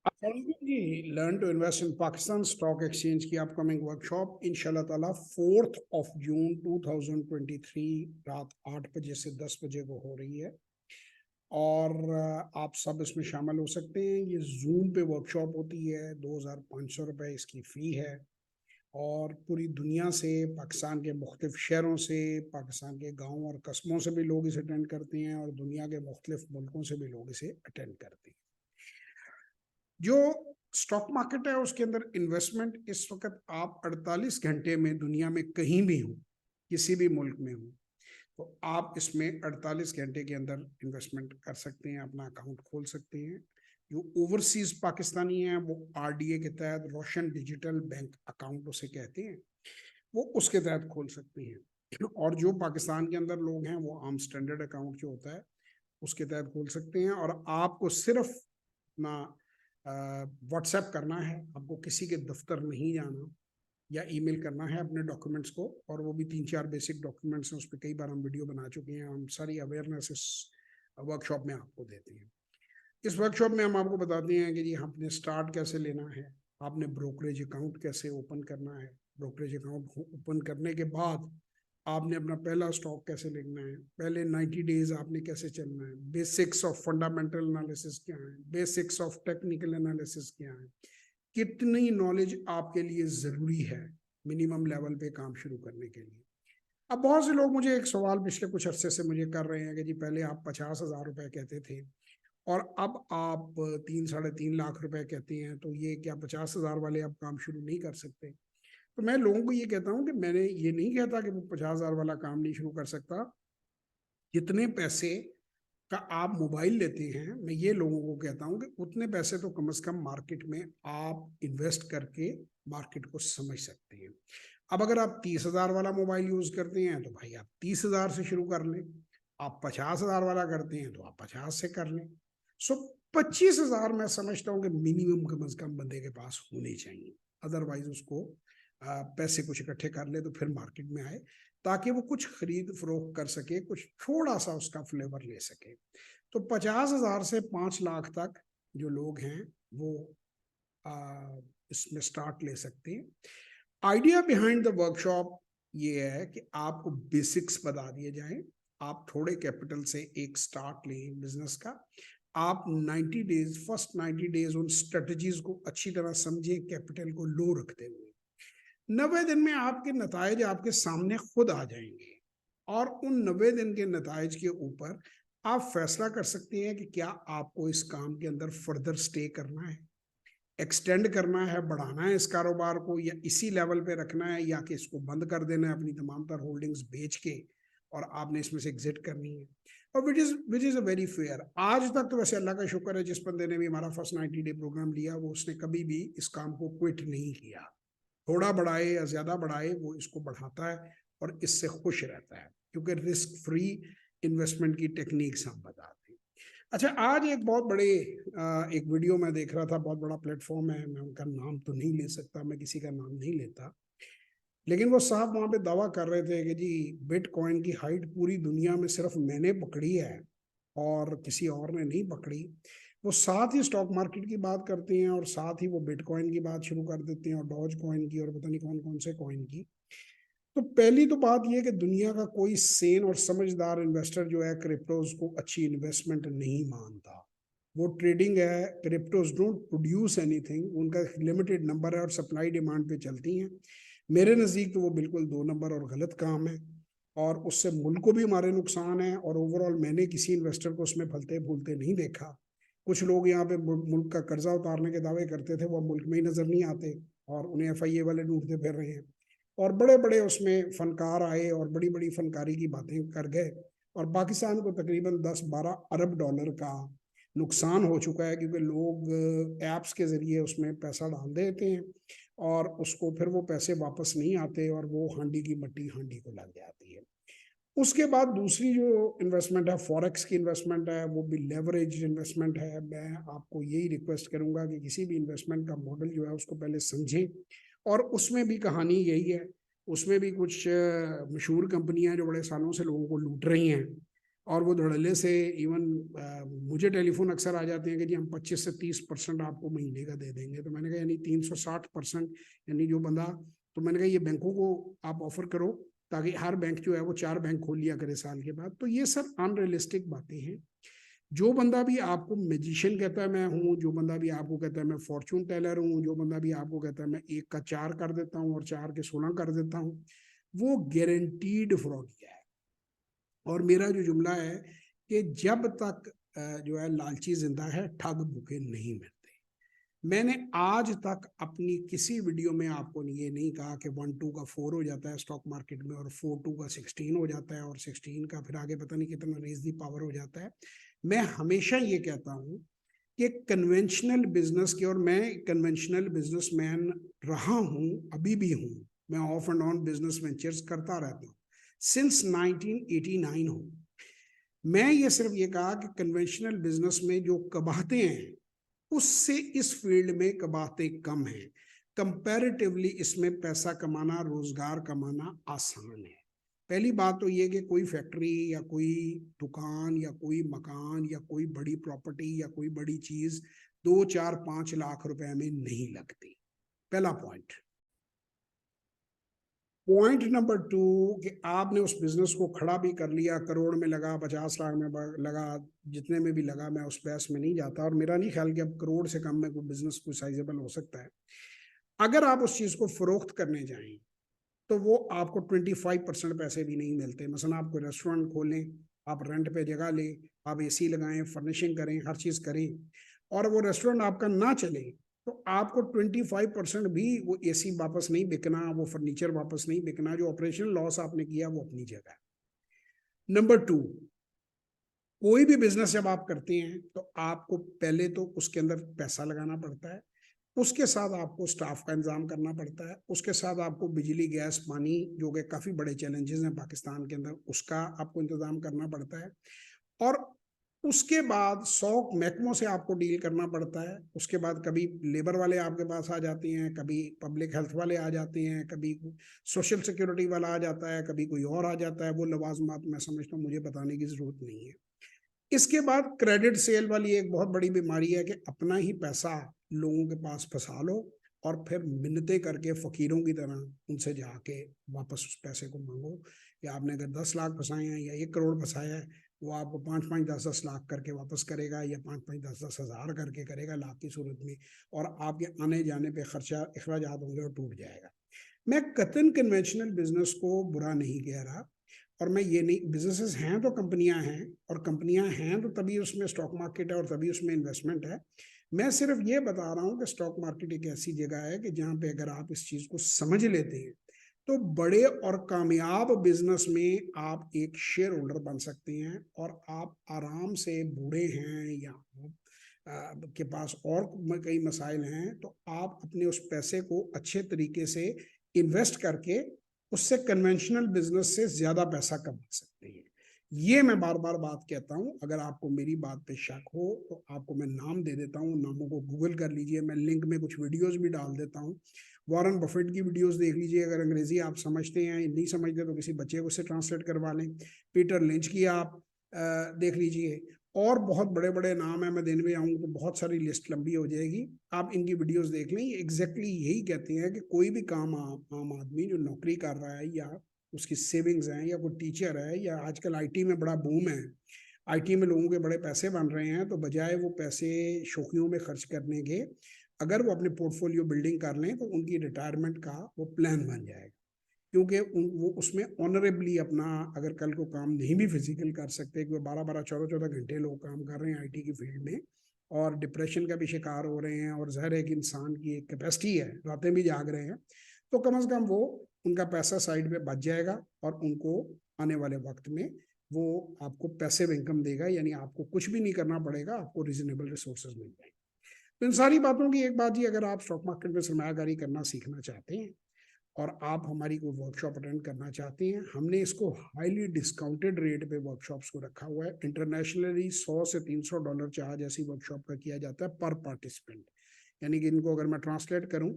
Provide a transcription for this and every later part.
Ji, learn to invest in Pakistan stock exchange की upcoming workshop इंशाल्लाह ताला 4 जून 2023 रात 8 बजे से 10 बजे को हो रही है। और आप सब इसमें शामिल हो सकते हैं। ये जूम पे वर्कशॉप होती है। 2500 रुपये इसकी फ़ी है। और पूरी दुनिया से, पाकिस्तान के मुख्तलिफ शहरों से, पाकिस्तान के गाँव और कस्बों से भी लोग इसे अटेंड करते हैं, और दुनिया के मुख्तलिफ मुल्कों से भी लोग इसे अटेंड करते हैं। जो स्टॉक मार्केट है उसके अंदर इन्वेस्टमेंट इस वक्त आप 48 घंटे में दुनिया में कहीं भी हो, किसी भी मुल्क में हो, तो आप इसमें 48 घंटे के अंदर इन्वेस्टमेंट कर सकते हैं, अपना अकाउंट खोल सकते हैं। जो ओवरसीज पाकिस्तानी हैं वो आरडीए के तहत, रोशन डिजिटल बैंक अकाउंट उसे कहते हैं, वो उसके तहत खोल सकते हैं। और जो पाकिस्तान के अंदर लोग हैं वो आम स्टैंडर्ड अकाउंट जो होता है उसके तहत खोल सकते हैं। और आपको सिर्फ अपना व्हाट्सएप करना है, आपको किसी के दफ्तर नहीं जाना, या ईमेल करना है अपने डॉक्यूमेंट्स को। और वो भी 3-4 बेसिक डॉक्यूमेंट्स हैं, उस पर कई बार हम वीडियो बना चुके हैं, हम सारी अवेयरनेस इस वर्कशॉप में आपको देते हैं। इस वर्कशॉप में हम आपको बताते हैं कि जी आपने स्टार्ट कैसे लेना है, आपने ब्रोकरेज अकाउंट कैसे ओपन करना है, ब्रोकरेज अकाउंट ओपन करने के बाद आपने अपना पहला स्टॉक कैसे लेना है, पहले 90 डेज आपने कैसे चलना है, बेसिक्स ऑफ फंडामेंटल एनालिसिस क्या है, बेसिक्स ऑफ टेक्निकल एनालिसिस क्या है, कितनी नॉलेज आपके लिए ज़रूरी है मिनिमम लेवल पे काम शुरू करने के लिए। अब बहुत से लोग मुझे एक सवाल पिछले कुछ अरसे से मुझे कर रहे हैं कि जी पहले आप 50,000 रुपए कहते थे और अब आप 3-3.5 लाख रुपए कहते हैं, तो ये क्या 50,000 वाले आप काम शुरू नहीं कर सकते? तो मैं लोगों को ये कहता हूँ कि मैंने ये नहीं कहता कि वो 50,000 वाला काम नहीं शुरू कर सकता। जितने पैसे का आप मोबाइल लेते हैं, मैं ये लोगों को कहता हूँ कि उतने पैसे तो कम से कम मार्केट में आप इन्वेस्ट करके मार्केट को समझ सकते हैं। अब अगर आप 30,000 वाला मोबाइल यूज करते हैं तो भाई आप 30,000 से शुरू कर लें। आप 50,000 वाला करते हैं तो आप 50 से कर लें। सो 25,000 मैं समझता हूँ कि मिनिमम कम से कम बंदे के पास होने चाहिए। अदरवाइज उसको पैसे कुछ इकट्ठे कर ले तो फिर मार्केट में आए, ताकि वो कुछ खरीद फरोख्त कर सके, कुछ थोड़ा सा उसका फ्लेवर ले सके। तो 50,000 से 5 लाख तक जो लोग हैं वो इसमें स्टार्ट ले सकते हैं। आइडिया बिहाइंड द वर्कशॉप ये है कि आपको बेसिक्स बता दिए जाएं। आप थोड़े कैपिटल से एक स्टार्ट लें बिजनेस का। आप 90 डेज, फर्स्ट 90 डेज उन स्ट्रेटजीज को अच्छी तरह समझें, कैपिटल को लो रखते हुए। 90 दिन में आपके नतायज आपके सामने खुद आ जाएंगे, और उन 90 दिन के नतायज के ऊपर आप फैसला कर सकते हैं कि क्या आपको इस काम के अंदर फर्दर स्टे करना है, एक्सटेंड करना है, बढ़ाना है इस कारोबार को, या इसी लेवल पे रखना है, या कि इसको बंद कर देना है, अपनी तमाम तर होल्डिंग्स बेच के, और आपने इसमें से एग्जिट करनी है। और which is a very fair. आज तक तो वैसे अल्लाह का शुक्र है, जिस बंदे ने भी हमारा फर्स्ट 90 डे प्रोग्राम लिया वो उसने कभी भी इस काम को क्विट नहीं किया। थोड़ा बढ़ाए या ज्यादा बढ़ाए, वो इसको बढ़ाता है और इससे खुश रहता है, क्योंकि रिस्क फ्री इन्वेस्टमेंट की टेक्निक्स हम बताते हैं। अच्छा, आज एक बहुत बड़े एक वीडियो मैं देख रहा था, बहुत बड़ा प्लेटफॉर्म है, मैं उनका नाम तो नहीं ले सकता, मैं किसी का नाम नहीं लेता, लेकिन वो साहब वहां पे दावा कर रहे थे कि जी बिटकॉइन की हाइट पूरी दुनिया में सिर्फ मैंने पकड़ी है और किसी और ने नहीं पकड़ी। वो साथ ही स्टॉक मार्केट की बात करते हैं और साथ ही वो बिटकॉइन की बात शुरू कर देते हैं, और डॉज कॉइन की, और पता नहीं कौन कौन से कॉइन की। तो पहली तो बात यह कि दुनिया का कोई सेन और समझदार इन्वेस्टर जो है क्रिप्टोज को अच्छी इन्वेस्टमेंट नहीं मानता। वो ट्रेडिंग है, क्रिप्टोज डोंट प्रोड्यूस एनीथिंग, उनका लिमिटेड नंबर है और सप्लाई डिमांड पे चलती हैं। मेरे नज़दीक तो वो बिल्कुल 2 नंबर और गलत काम है, और उससे मुल्क को भी हमारे नुकसान है, और ओवरऑल मैंने किसी इन्वेस्टर को उसमें फलते फूलते नहीं देखा। कुछ लोग यहाँ पे मुल्क का कर्जा उतारने के दावे करते थे, वो मुल्क में ही नजर नहीं आते, और उन्हें एफआईए वाले ढूंढते फिर रहे हैं। और बड़े बड़े उसमें फनकार आए और बड़ी बड़ी फनकारी की बातें कर गए, और पाकिस्तान को तकरीबन 10-12 अरब डॉलर का नुकसान हो चुका है, क्योंकि लोग ऐप्स के जरिए उसमें पैसा डाल देते हैं और उसको फिर वो पैसे वापस नहीं आते, और वो हांडी की मट्टी हांडी को लग जाती है। उसके बाद दूसरी जो इन्वेस्टमेंट है, फॉरेक्स की इन्वेस्टमेंट है, वो भी लेवरेज इन्वेस्टमेंट है। मैं आपको यही रिक्वेस्ट करूंगा कि किसी भी इन्वेस्टमेंट का मॉडल जो है उसको पहले समझें, और उसमें भी कहानी यही है। उसमें भी कुछ मशहूर कंपनियां जो बड़े सालों से लोगों को लूट रही हैं, और वो धड़ल्ले से इवन मुझे टेलीफोन अक्सर आ जाते हैं कि जी हम 25 से 30% आपको महीने का दे देंगे। तो मैंने कहा यानी 360%, यानी जो बंदा, तो मैंने कहा ये बैंकों को आप ऑफर करो ताकि हर बैंक जो है वो 4 बैंक खोल लिया करे साल के बाद। तो ये सब अनरियलिस्टिक बातें हैं। जो बंदा भी आपको मैजिशियन कहता है मैं हूँ, जो बंदा भी आपको कहता है मैं फॉर्चून टेलर हूँ, जो बंदा भी आपको कहता है मैं 1 का 4 कर देता हूँ और 4 के 16 कर देता हूँ, वो गारंटीड फ्रॉडिया है। और मेरा जो जुमला है कि जब तक जो है लालची जिंदा है, ठग भूखे नहीं मिलते। मैंने आज तक अपनी किसी वीडियो में आपको ये नहीं कहा कि 1-2 का 4 हो जाता है स्टॉक मार्केट में और 4-2 का 16 हो जाता है और 16 का फिर आगे पता नहीं कितना रेज दी पावर हो जाता है। मैं हमेशा ये कहता हूं कि कन्वेंशनल बिजनेस की, और मैं कन्वेंशनल बिजनेसमैन रहा हूं, अभी भी हूं, मैं of and on business ventures करता रहता हूं सिंस 1989 हूं। मैं ये सिर्फ ये कहा कि कन्वेंशनल बिजनेस में जो कबाहतें हैं उससे इस फील्ड में कबाहतें कम हैं। कंपैरेटिवली इसमें पैसा कमाना, रोजगार कमाना आसान है। पहली बात तो ये कि कोई फैक्ट्री या कोई दुकान या कोई मकान या कोई बड़ी प्रॉपर्टी या कोई बड़ी चीज 2, 4, 5 लाख रुपए में नहीं लगती, पहला पॉइंट। पॉइंट नंबर 2 कि आपने उस बिजनेस को खड़ा भी कर लिया, करोड़ में लगा, 50 लाख में लगा, जितने में भी लगा, मैं उस बहस में नहीं जाता और मेरा नहीं ख्याल कि अब करोड़ से कम में कोई बिजनेस कोई साइजेबल हो सकता है। अगर आप उस चीज को फरोख्त करने जाएं तो वो आपको 25% पैसे भी नहीं मिलते। मसलन आप कोई रेस्टोरेंट खोलें, आप रेंट पे जगह लें, आप एसी लगाएं, फर्निशिंग करें, हर चीज करें, और वो रेस्टोरेंट आपका ना चले तो आपको 25% भी वो एसी वापस नहीं बिकना, वो फर्नीचर वापस नहीं बिकना। जो ऑपरेशनल लॉस आपने किया वो अपनी जगह है। नंबर 2, कोई भी बिजनेस जब आप करते हैं तो आपको पहले तो उसके अंदर पैसा लगाना पड़ता है, उसके साथ आपको स्टाफ का इंतजाम करना पड़ता है, उसके साथ आपको बिजली, गैस, पानी, जो कि काफी बड़े चैलेंजेस हैं पाकिस्तान के अंदर, उसका आपको इंतजाम करना पड़ता है। और उसके बाद 100 महकमों से आपको डील करना पड़ता है। उसके बाद कभी लेबर वाले आपके पास आ जाते हैं, कभी पब्लिक हेल्थ वाले आ जाते हैं, कभी सोशल सिक्योरिटी वाला आ जाता है, कभी कोई और आ जाता है। वो लवाजमात मैं समझता हूँ मुझे बताने की जरूरत नहीं है। इसके बाद क्रेडिट सेल वाली एक बहुत बड़ी बीमारी है कि अपना ही पैसा लोगों के पास फंसा लो और फिर मिन्नतें करके फकीरों की तरह उनसे जाके वापस उस पैसे को मांगो कि आपने अगर 10 लाख फंसाए हैं या 1 करोड़ फंसाया है, वो आपको 5-5, 10-10 लाख करके वापस करेगा या 5-5, 10-10 हज़ार करके करेगा लाख की सूरत में, और आपके आने जाने पे खर्चा अखराजात होंगे और टूट जाएगा। मैं कतन कन्वेंशनल बिजनेस को बुरा नहीं कह रहा, और मैं ये नहीं, बिजनेसेस हैं तो कंपनियां हैं, और कंपनियां हैं तो तभी उसमें स्टॉक मार्केट है और तभी उसमें इन्वेस्टमेंट है। मैं सिर्फ ये बता रहा हूँ कि स्टॉक मार्केट एक ऐसी जगह है कि जहाँ पे अगर आप इस चीज को समझ लेते हैं तो बड़े और कामयाब बिजनेस में आप एक शेयर होल्डर बन सकते हैं, और आप आराम से, बूढ़े हैं या के पास और कई मसाइल हैं, तो आप अपने उस पैसे को अच्छे तरीके से इन्वेस्ट करके उससे कन्वेंशनल बिजनेस से ज्यादा पैसा कमा सकते हैं। ये मैं बार बार बात कहता हूं। अगर आपको मेरी बात पे शक हो तो आपको मैं नाम दे देता हूं, नामों को गूगल कर लीजिए, मैं लिंक में कुछ वीडियोस भी डाल देता हूं। वॉरेन बफेट की वीडियोस देख लीजिए, अगर अंग्रेजी आप समझते हैं, नहीं समझते तो किसी बच्चे को से ट्रांसलेट करवा लें। पीटर लिंच की आप देख लीजिए, और बहुत बड़े बड़े नाम है, मैं दिन में आऊंगा तो बहुत सारी लिस्ट लंबी हो जाएगी, आप इनकी वीडियोस देख लें। एग्जैक्टली यही कहते हैं कि कोई भी काम आम आदमी जो नौकरी कर रहा है या उसकी सेविंग्स हैं या कोई टीचर है, या आजकल आईटी में बड़ा बूम है, आईटी में लोगों के बड़े पैसे बन रहे हैं, तो बजाय वो पैसे शौकियों में खर्च करने के, अगर वो अपने पोर्टफोलियो बिल्डिंग कर लें तो उनकी रिटायरमेंट का वो प्लान बन जाएगा। क्योंकि वो उसमें ऑनरेबली अपना, अगर कल को काम नहीं भी फिजिकल कर सकते, कि 12-12, 14-14 घंटे लोग काम कर रहे हैं आईटी की फील्ड में और डिप्रेशन का भी शिकार हो रहे हैं, और ज़ाहिर है कि इंसान की एक कैपेसिटी है, रातें भी जाग रहे हैं, तो कम से कम वो उनका पैसा साइड पे बच जाएगा और उनको आने वाले वक्त में वो आपको पैसिव इनकम देगा, यानी आपको कुछ भी नहीं करना पड़ेगा, आपको रीजनेबल रिसोर्सेज मिल जाएंगे। तो इन सारी बातों की एक बात ही, अगर आप स्टॉक मार्केट में सरमायाकारी करना सीखना चाहते हैं और आप हमारी कोई वर्कशॉप अटेंड करना चाहते हैं, हमने इसको हाईली डिस्काउंटेड रेट पे वर्कशॉप्स को रखा हुआ है। इंटरनेशनली $100 से $300 चार्ज ऐसी वर्कशॉप का किया जाता है पर पार्टिसिपेंट, यानी कि इनको अगर मैं ट्रांसलेट करूं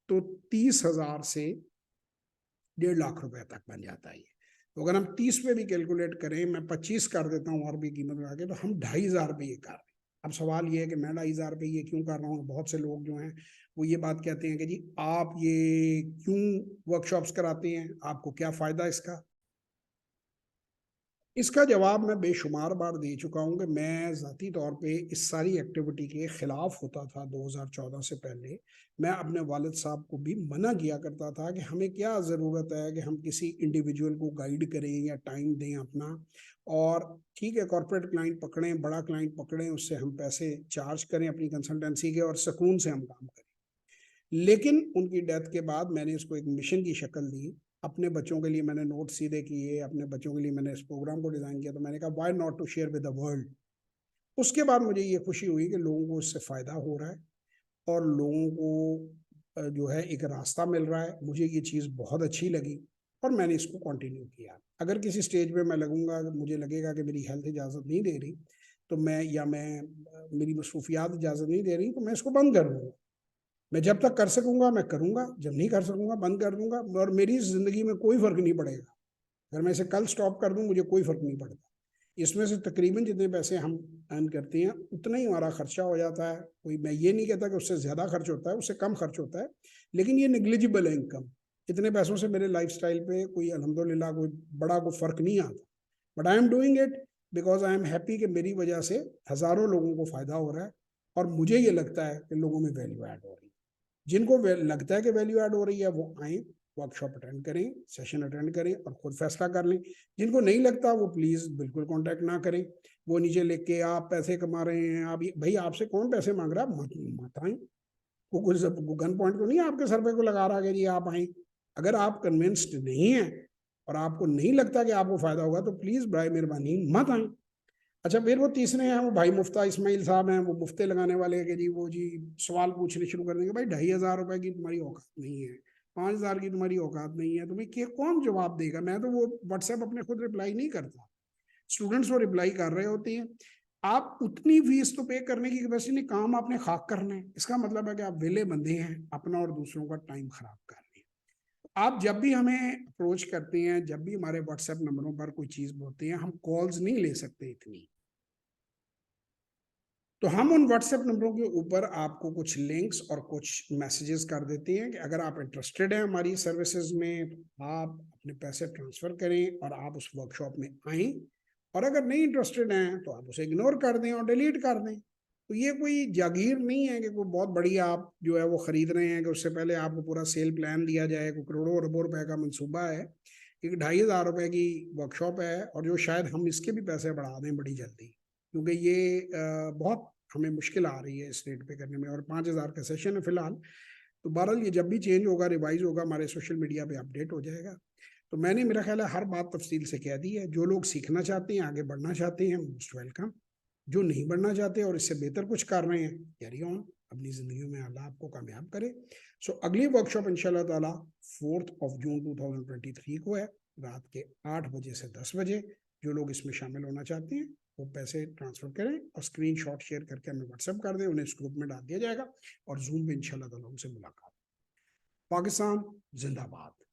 तो 30,000 से 1.5 लाख रुपए तक बन जाता है। तो अगर हम 30 पे भी कैलकुलेट करें, मैं 25 कर देता हूँ और भी कीमत लगा के, तो हम 2,500 रुपये ये कर रहे हैं। अब सवाल ये है कि मैं 2,500 रुपये ये क्यों कर रहा हूँ। बहुत से लोग जो हैं वो ये बात कहते हैं कि जी आप ये क्यों वर्कशॉप्स कराते हैं, आपको क्या फ़ायदा इसका। इसका जवाब मैं बेशुमार बार दे चुका हूँ कि मैं ज़ाती तौर पे इस सारी एक्टिविटी के ख़िलाफ़ होता था 2014 से पहले। मैं अपने वालिद साहब को भी मना किया करता था कि हमें क्या ज़रूरत है कि हम किसी इंडिविजुअल को गाइड करें या टाइम दें अपना, और ठीक है कॉर्पोरेट क्लाइंट पकड़ें, बड़ा क्लाइंट पकड़ें, उससे हम पैसे चार्ज करें अपनी कंसल्टेंसी के और सुकून से हम काम करें। लेकिन उनकी डेथ के बाद मैंने इसको एक मिशन की शक्ल दी। अपने बच्चों के लिए मैंने नोट सीधे किए, अपने बच्चों के लिए मैंने इस प्रोग्राम को डिज़ाइन किया, तो मैंने कहा why not to share with the world. उसके बाद मुझे ये खुशी हुई कि लोगों को इससे फ़ायदा हो रहा है और लोगों को जो है एक रास्ता मिल रहा है। मुझे ये चीज़ बहुत अच्छी लगी और मैंने इसको कंटिन्यू किया। अगर किसी स्टेज पे मैं लगूंगा, मुझे लगेगा कि मेरी हेल्थ इजाज़त नहीं दे रही, तो मैं मेरी मसरूफियात इजाज़त नहीं दे रही, तो मैं इसको बंद कर दूँगा। मैं जब तक कर सकूंगा मैं करूंगा, जब नहीं कर सकूंगा बंद कर दूंगा, और मेरी जिंदगी में कोई फर्क नहीं पड़ेगा। अगर मैं इसे कल स्टॉप कर दूं मुझे कोई फर्क नहीं पड़ता। इसमें से तकरीबन जितने पैसे हम अर्न करते हैं उतना ही हमारा खर्चा हो जाता है। कोई, मैं ये नहीं कहता कि उससे ज़्यादा खर्च होता है, उससे कम खर्च होता है, लेकिन ये निग्लिजिबल है इनकम। इतने पैसों से मेरे लाइफस्टाइल पे कोई अल्हम्दुलिल्लाह कोई बड़ा कोई फ़र्क नहीं आता। But I am doing it because I am happy कि मेरी वजह से हज़ारों लोगों को फ़ायदा हो रहा है, और मुझे ये लगता है कि लोगों में वैल्यू ऐड हो रही है। जिनको लगता है कि वैल्यू ऐड हो रही है वो आए, वर्कशॉप अटेंड करें, सेशन अटेंड करें और खुद फैसला कर लें। जिनको नहीं लगता वो प्लीज़ बिल्कुल कांटेक्ट ना करें। वो नीचे लिख के आप पैसे कमा रहे हैं, आप भाई आपसे कौन पैसे मांग रहा है, मत आए। वो कुछ गन पॉइंट तो नहीं है आपके सर पे को लगा रहा है कि जी आप आए। अगर आप कन्विंस्ड नहीं है और आपको नहीं लगता कि आपको फायदा होगा तो प्लीज़ बराए मेहरबानी मत आए। अच्छा, फिर वो तीसरे हैं, वो भाई मुफ्ता इस्माइल साहब हैं, वो मुफ्ते लगाने वाले हैं कि जी वो जी सवाल पूछने शुरू कर देंगे, भाई 2,500 रुपए की तुम्हारी औकात नहीं है, 5,000 की तुम्हारी औकात नहीं है, तुम्हें क्या कौन जवाब देगा। मैं तो वो व्हाट्सएप अपने खुद रिप्लाई नहीं करता, स्टूडेंट्स वो रिप्लाई कर रहे होते हैं। आप उतनी फीस तो पे करने की कैपेसिटी नहीं, काम आपने खाक करना है, इसका मतलब है कि आप वेले बंदे हैं अपना और दूसरों का टाइम खराब कर रहे हैं। आप जब भी हमें अप्रोच करते हैं, जब भी हमारे व्हाट्सएप नंबरों पर कोई चीज़ बोलते हैं, हम कॉल्स नहीं ले सकते इतनी, तो हम उन व्हाट्सएप नंबरों के ऊपर आपको कुछ लिंक्स और कुछ मैसेजेस कर देते हैं कि अगर आप इंटरेस्टेड हैं हमारी सर्विसेज में तो आप अपने पैसे ट्रांसफ़र करें और आप उस वर्कशॉप में आएँ, और अगर नहीं इंटरेस्टेड हैं तो आप उसे इग्नोर कर दें और डिलीट कर दें। तो ये कोई जागीर नहीं है कि कोई बहुत बड़ी आप जो है वो ख़रीद रहे हैं कि उससे पहले आपको पूरा सेल प्लान दिया जाए, कोई करोड़ों अरबों रुपए का मंसूबा है। एक 2,500 रुपए की वर्कशॉप है और जो शायद हम इसके भी पैसे बढ़ा दें बड़ी जल्दी, क्योंकि ये बहुत हमें मुश्किल आ रही है इस रेट पे करने में, और 5,000 का सेशन है फिलहाल। तो बहरहाल ये जब भी चेंज होगा, रिवाइज होगा, हमारे सोशल मीडिया पे अपडेट हो जाएगा। तो मैंने, मेरा ख्याल है, हर बात तफसील से कह दी है। जो लोग सीखना चाहते हैं, आगे बढ़ना चाहते हैं, मोस्ट वेलकम। जो नहीं बढ़ना चाहते और इससे बेहतर कुछ कर रहे हैं, कैरी ऑन, अपनी ज़िंदगी में अल्लाह आपको कामयाब करे। सो अगली वर्कशॉप इंशाल्लाह ताला 4 जून 2023 को है, रात के 8 बजे से 10 बजे। जो लोग इसमें शामिल होना चाहते हैं वो पैसे ट्रांसफ़र करें और स्क्रीनशॉट शेयर करके हमें व्हाट्सएप कर दें, उन्हें इस ग्रुप में डाल दिया जाएगा और जूम पे इंशाल्लाह ताला उनसे मुलाकात। पाकिस्तान जिंदाबाद।